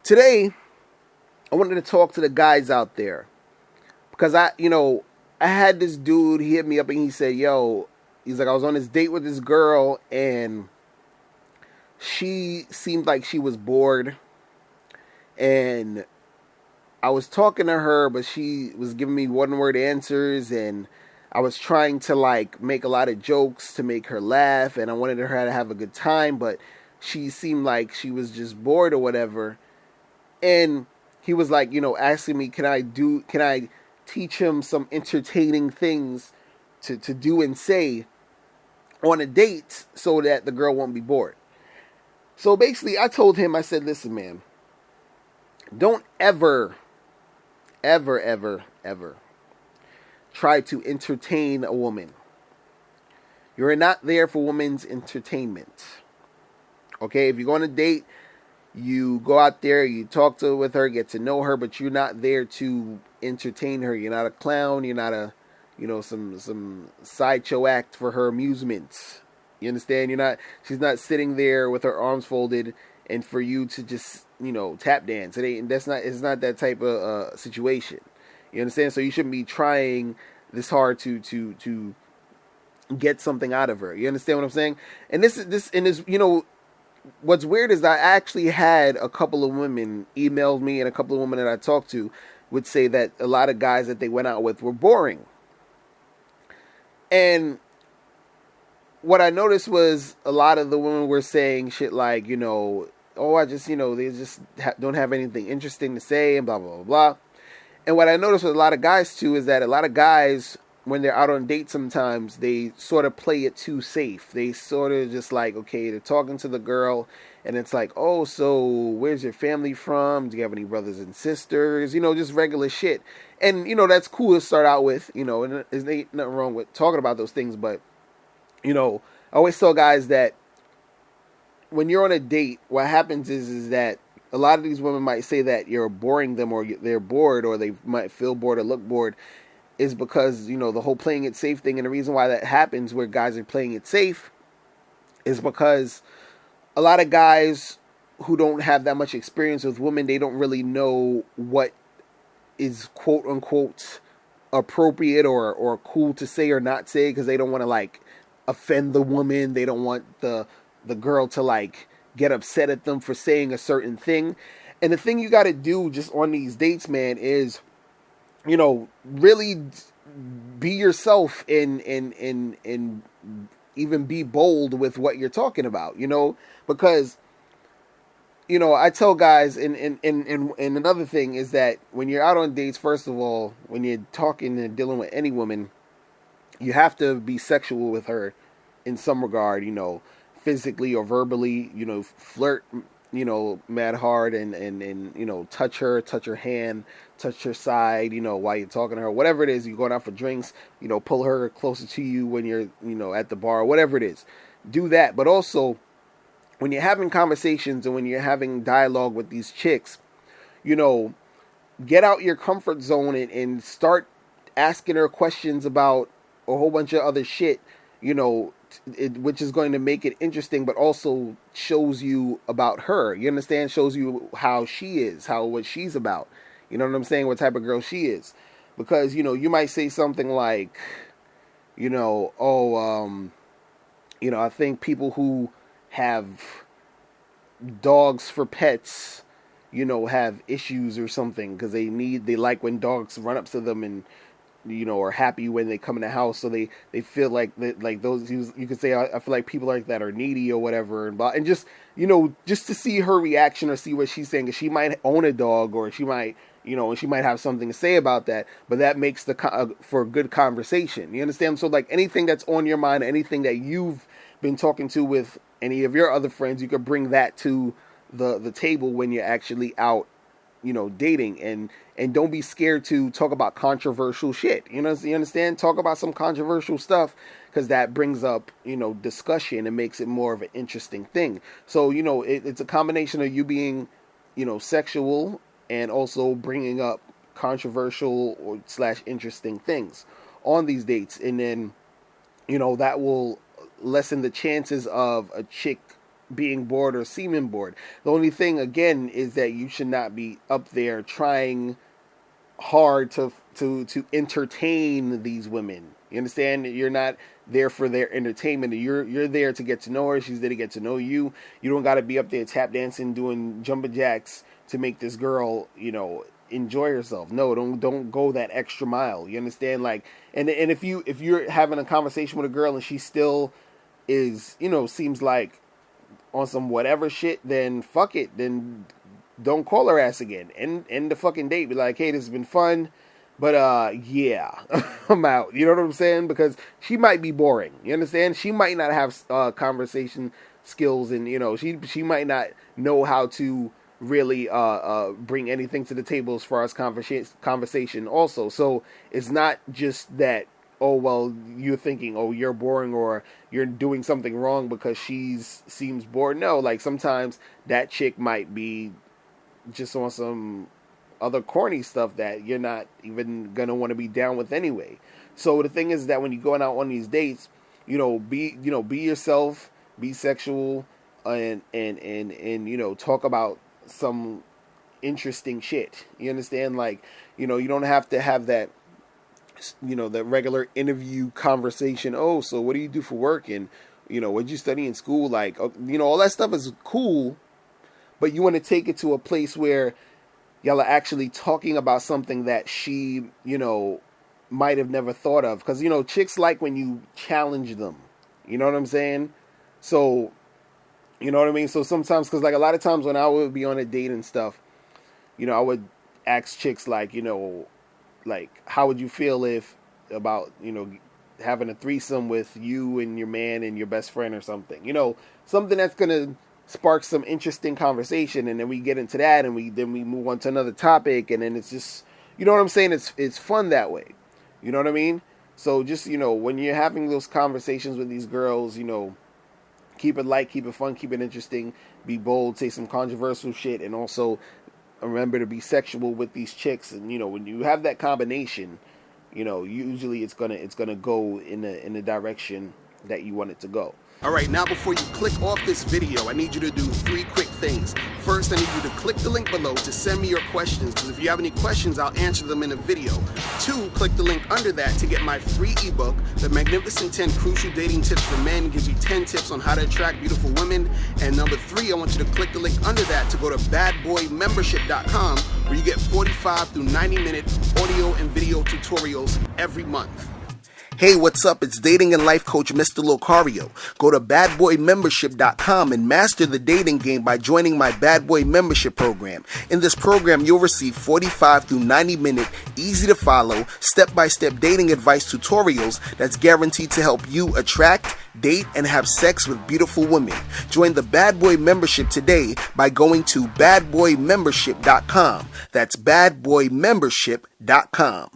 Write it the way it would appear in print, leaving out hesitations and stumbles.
Today, I wanted to talk to the guys out there because I had this dude. He hit me up and he said, "Yo," he's like, I was on this date with this girl and she seemed like she was bored, and I was talking to her, but she was giving me one word answers, and I was trying to like make a lot of jokes to make her laugh, and I wanted her to have a good time, but she seemed like she was just bored or whatever. And he was like, asking me, can I teach him some entertaining things to do and say on a date so that the girl won't be bored. So basically, I told him, I said, listen, man, don't ever, ever, ever, ever try to entertain a woman. You're not there for women's entertainment. Okay, if you go on a date, you go out there, you talk with her, get to know her, but you're not there to entertain her. You're not a clown. You're not a, some sideshow act for her amusement. You understand? She's not sitting there with her arms folded and for you to just, tap dance. It's not that type of situation. You understand? So you shouldn't be trying this hard to get something out of her. You understand what I'm saying? And what's weird is I actually had a couple of women emailed me, and a couple of women that I talked to would say that a lot of guys that they went out with were boring. And what I noticed was a lot of the women were saying shit like, I just, they just don't have anything interesting to say and blah, blah, blah, blah. And what I noticed with a lot of guys too is that a lot of guys, when they're out on dates sometimes, they sort of play it too safe. They sort of just like, okay, they're talking to the girl, and it's like, oh, so where's your family from? Do you have any brothers and sisters? Just regular shit. And, that's cool to start out with, and there's nothing wrong with talking about those things. But, I always tell guys that when you're on a date, what happens is that a lot of these women might say that you're boring them, or they're bored, or they might feel bored or look bored, is because, the whole playing it safe thing. And the reason why that happens where guys are playing it safe is because a lot of guys who don't have that much experience with women, they don't really know what is quote unquote appropriate or cool to say or not say, because they don't want to like offend the woman. They don't want the girl to like get upset at them for saying a certain thing. And the thing you got to do just on these dates, man, is really be yourself and even be bold with what you're talking about, because, I tell guys, and another thing is that when you're out on dates, first of all, when you're talking and dealing with any woman, you have to be sexual with her in some regard, physically or verbally, flirt, mad hard and touch her hand, touch her side, while you're talking to her, whatever it is, you're going out for drinks, pull her closer to you when you're, at the bar, whatever it is, do that. But also, when you're having conversations and when you're having dialogue with these chicks, get out your comfort zone and start asking her questions about a whole bunch of other shit, which is going to make it interesting, but also shows you about her. You understand? Shows you how she is, what she's about. You know what I'm saying? What type of girl she is. Because, you might say something like, I think people who have dogs for pets, have issues or something, because they like when dogs run up to them and, are happy when they come in the house, so they feel like those, you could say, I feel like people like that are needy or whatever, and just, just to see her reaction or see what she's saying, because she might own a dog, or she might, and she might have something to say about that, but that makes for a good conversation. You understand? So like anything that's on your mind, anything that you've been talking to with any of your other friends, you could bring that to the table when you're actually out, dating, and don't be scared to talk about controversial shit. You understand? Talk about some controversial stuff, because that brings up, discussion and makes it more of an interesting thing. So, it's a combination of you being, sexual and also bringing up controversial or / interesting things on these dates. And then, that will lessen the chances of a chick being bored or seeming bored. The only thing, again, is that you should not be up there trying hard to entertain these women. You understand? You're not there for their entertainment. You're there to get to know her. She's there to get to know you. You don't got to be up there tap dancing, doing jumping jacks to make this girl, enjoy herself. No, don't go that extra mile. You understand? Like, and if you're having a conversation with a girl and she still is, seems like on some whatever shit, then fuck it. Then don't call her ass again. End the fucking date. Be like, hey, this has been fun, but yeah, I'm out. You know what I'm saying? Because she might be boring. You understand? She might not have conversation skills, and she might not know how to really bring anything to the table as far as conversation also. So it's not just that, oh, well, you're thinking, oh, you're boring or you're doing something wrong because seems bored. No, like sometimes that chick might be just on some other corny stuff that you're not even going to want to be down with anyway. So the thing is that when you're going out on these dates, be yourself, be sexual, and talk about some interesting shit. You understand? Like, you don't have to have that, that regular interview conversation. Oh, so what do you do for work? And, what'd you study in school? Like, all that stuff is cool, but you want to take it to a place where y'all are actually talking about something that she, might have never thought of. Because, chicks like when you challenge them. You know what I'm saying? So, you know what I mean? So sometimes, because like a lot of times when I would be on a date and stuff, I would ask chicks like, like, how would you feel if about, having a threesome with you and your man and your best friend or something? Something that's going to spark some interesting conversation, and then we get into that, and we move on to another topic, and then it's just, you know what I'm saying? It's fun that way. You know what I mean? So just, when you're having those conversations with these girls, keep it light, keep it fun, keep it interesting, be bold, say some controversial shit, and also remember to be sexual with these chicks. And when you have that combination, usually it's gonna go in the direction that you want it to go. Alright, now before you click off this video, I need you to do 3 quick things. First, I need you to click the link below to send me your questions, because if you have any questions, I'll answer them in a video. 2, click the link under that to get my free ebook, The Magnificent 10 Crucial Dating Tips for Men. It gives you 10 tips on how to attract beautiful women. And number 3, I want you to click the link under that to go to badboymembership.com, where you get 45 through 90-minute audio and video tutorials every month. Hey, what's up? It's dating and life coach Mr. Locario. Go to badboymembership.com and master the dating game by joining my Bad Boy Membership program. In this program, you'll receive 45 through 90-minute, easy-to-follow, step-by-step dating advice tutorials that's guaranteed to help you attract, date, and have sex with beautiful women. Join the Bad Boy Membership today by going to badboymembership.com. That's badboymembership.com.